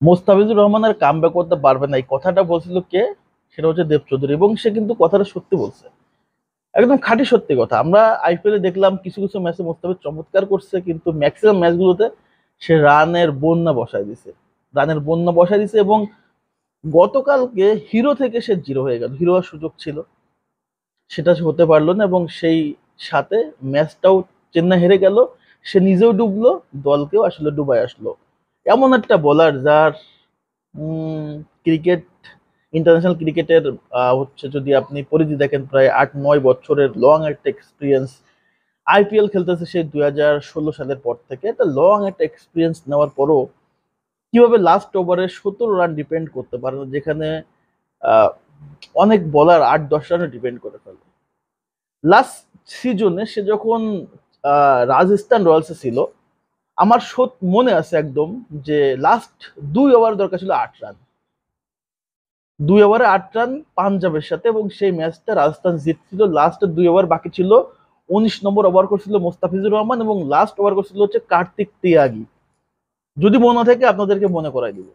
মোস্তাফিজুর রহমানের কামব্যাক করতে পারবে না, এই কথাটা বলছিল কে? সেটা হচ্ছে দেব চৌধুরী, এবং সে কিন্তু কথাটা সত্যি বলছে, একদম খাঁটি সত্যি কথা। আমরা আইপিএল এ দেখলাম কিছু কিছু ম্যাচে মোস্তাফিজ চমৎকার করছে, কিন্তু ম্যাক্সিমাম ম্যাচগুলোতে সে রানের বন্যা বসায় দিছে। এবং গতকালকে হিরো থেকে সে জিরো হয়ে গেল, হিরো হওয়ার সুযোগ ছিল, সেটা সে হতে পারলো না, এবং সেই সাথে ম্যাচটাও চেন্নাই হেরে গেল। সে নিজেও ডুবলো, দলকেও আসলে ডুবাই আসলো। এমন একটা বোলার যার ক্রিকেট, ইন্টারন্যাশনাল ক্রিকেটের হচ্ছে যদি আপনি পরিধি দেখেন, প্রায় 8-9 বছরের লং একটা এক্সপিরিয়েন্স। আইপিএল খেলতেছে সেই 2016 সালের পর থেকে, একটা লং একটা এক্সপিরিয়েন্স নেওয়ার পরও কিভাবে লাস্ট ওভারে 17 রান ডিপেন্ড করতে পারে না, যেখানে আহ, অনেক বলার 8-10 রানে ডিপেন্ড করে ফেলে। লাস্ট সিজনে সে যখন রাজস্থান রয়্যালসে ছিল, আমার মনে আছে একদম, যে লাস্ট 2 ওভার দরকার ছিল 8 রান, 2 ওভারে 8 রান পাঞ্জাবের সাথে, এবং সেই ম্যাচটা রাজস্থান জিতছিল। লাস্ট 2 ওভার বাকি ছিল, 19 নম্বর ওভার করছিল মোস্তাফিজুর রহমান, এবং লাস্ট ওভার করছিল হচ্ছে কার্তিক তিয়াগি। যদি মনে থাকে আপনাদেরকে মনে করাই দিব,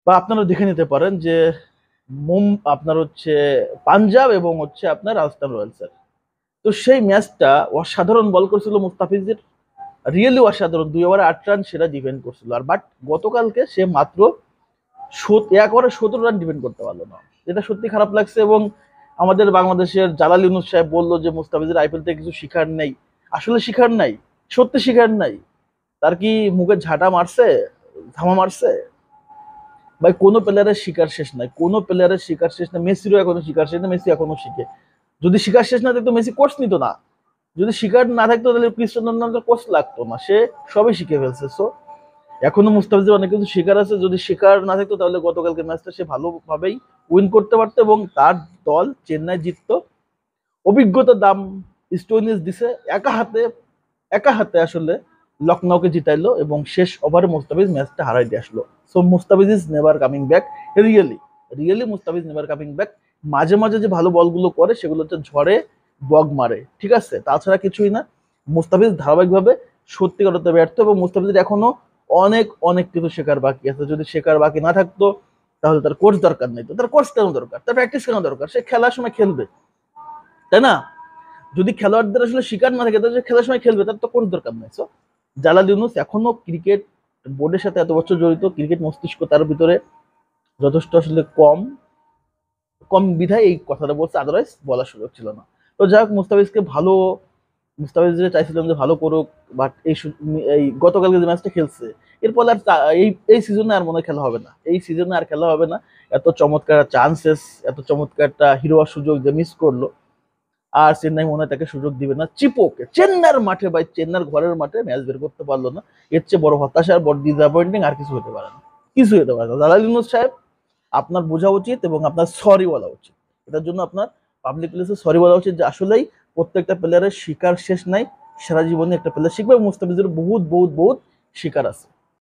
বা আপনারা দেখে নিতে পারেন যে আপনার হচ্ছে পাঞ্জাব এবং হচ্ছে আপনার রাজস্থান রয়্যালসের। তো সেই ম্যাচটা অসাধারণ বল করছিল মুস্তাফিজের, রিয়েলি অসাধারণ, 2 ওভারে 8 রান সেটা ডিফেন্ড করছিল। আর বাট গতকালকে সে মাত্র 1 ওভারে 17 রান ডিফেন্ড করতে পারলো না, যেটা সত্যি খারাপ লাগছে। এবং আমাদের বাংলাদেশের জালাল ইউনুস সাহেব বললো যে মুস্তাফিজের আইপিএল থেকে কিছু শিখার নেই। আসলে শিখার নাই, সত্যি শিখার নাই। তার কি মুখে ঝাঁটা মারছে, ধামা মারছে? ভাই, কোনো প্লেয়ারের শিকার শেষ নাই, কোনো প্লেয়ারের শিকার শেষ না। মেসিরও এখনো শিকার শেষ না, মেসি এখনো শিখে। যদি শিকার শেষ না থাকতো মেসি কোর্স নিত না, যদি শিকার না থাকতো তাহলে ক্রিস্টিয়ানো রোনালদোর কোর্স লাগতো না। সে সবই শিখে ফেলছে। সো এখনো মুস্তাফিজের অনেক কিছু শিকার আছে, যদি শিকার না থাকতো তাহলে গতকালকে ম্যাচটা সে ভালোভাবেই উইন করতে পারতো, এবং তার দল চেন্নাই জিততো। অভিজ্ঞতার দাম স্টোইনিস দিছে, একা হাতে আসলে লখনৌকে জিতাইলো, এবং শেষ ওভারে মুস্তাফিজ ম্যাচটা হারাই দিয়ে আসলো। So Mustafiz is never coming back. Really really Mustafiz never coming back. মাঝে মাঝে যে ভালো বলগুলো করে সেগুলো হচ্ছে ঝড়ে বগ মারে, ঠিক আছে, তাছাড়া কিছুই না। মুস্তাফিজ ধারাবাহিকভাবে সত্যিকার অর্থে ব্যর্থ, এবং মুস্তাফিজের এখনো অনেক অনেক কিছু শেখার বাকি আছে। যদি শেখার বাকি না থাকতো তাহলে তার কোচ দরকার নেই। তো তার কোচ কেন দরকার, তার প্র্যাকটিস কেন দরকার? সে খেলার সময় খেলবে, তাই না? যদি খেলোয়াড়দের আসলে শিকার না থাকে তাহলে খেলার সময় খেলবে, তার তো কোচ দরকার নাই। সো জালাল ইউনুস এখনো ক্রিকেট বোর্ডের সাথে এত বছর জড়িত, ক্রিকেট মস্তিষ্ক তার ভিতরে যথেষ্ট আসলে কম কম বিধায় এই কথাটা বলছে, আদারওয়াইজ বলার সুযোগ ছিল না। তো যাই হোক, মুস্তাফিজ চাইছিলাম যে ভালো করুক, বাট এই গতকালকে যে ম্যাচটা খেলছে, এরপর আর এই সিজনে আর মনে হয় খেলা হবে না, এই সিজনে আর খেলা হবে না। এত চমৎকার চান্সেস, এত চমৎকার একটা হিরো হওয়ার সুযোগ যে মিস করলো, আর চেন্নাই মনে হয় তাকে সুযোগ দিবে না। চিপোকে চেন্নাইয়ের মাঠে, ভাই চেন্নাইয়ের ঘরের মাঠে ম্যাচ বের করতে পারলো না, এর চেয়ে বড় হতাশা আর বড় ডিসঅ্যাপয়েন্টিং আর কিছু হতে পারে না, কিছু হতে পারে না। জালাল ইউনুস সাহেব, আপনার বোঝা উচিত এবং আপনার সরি বলা উচিত। এটার জন্য আপনার পাবলিক প্লেসে সরি বলা উচিত, যে আসলেই প্রত্যেকটা প্লেয়ারের শিকার শেষ নাই। সারা জীবনে একটা প্লেয়ার শিখবে, মুস্তাফিজের বহুত বহুত বহুত শিকার আছে।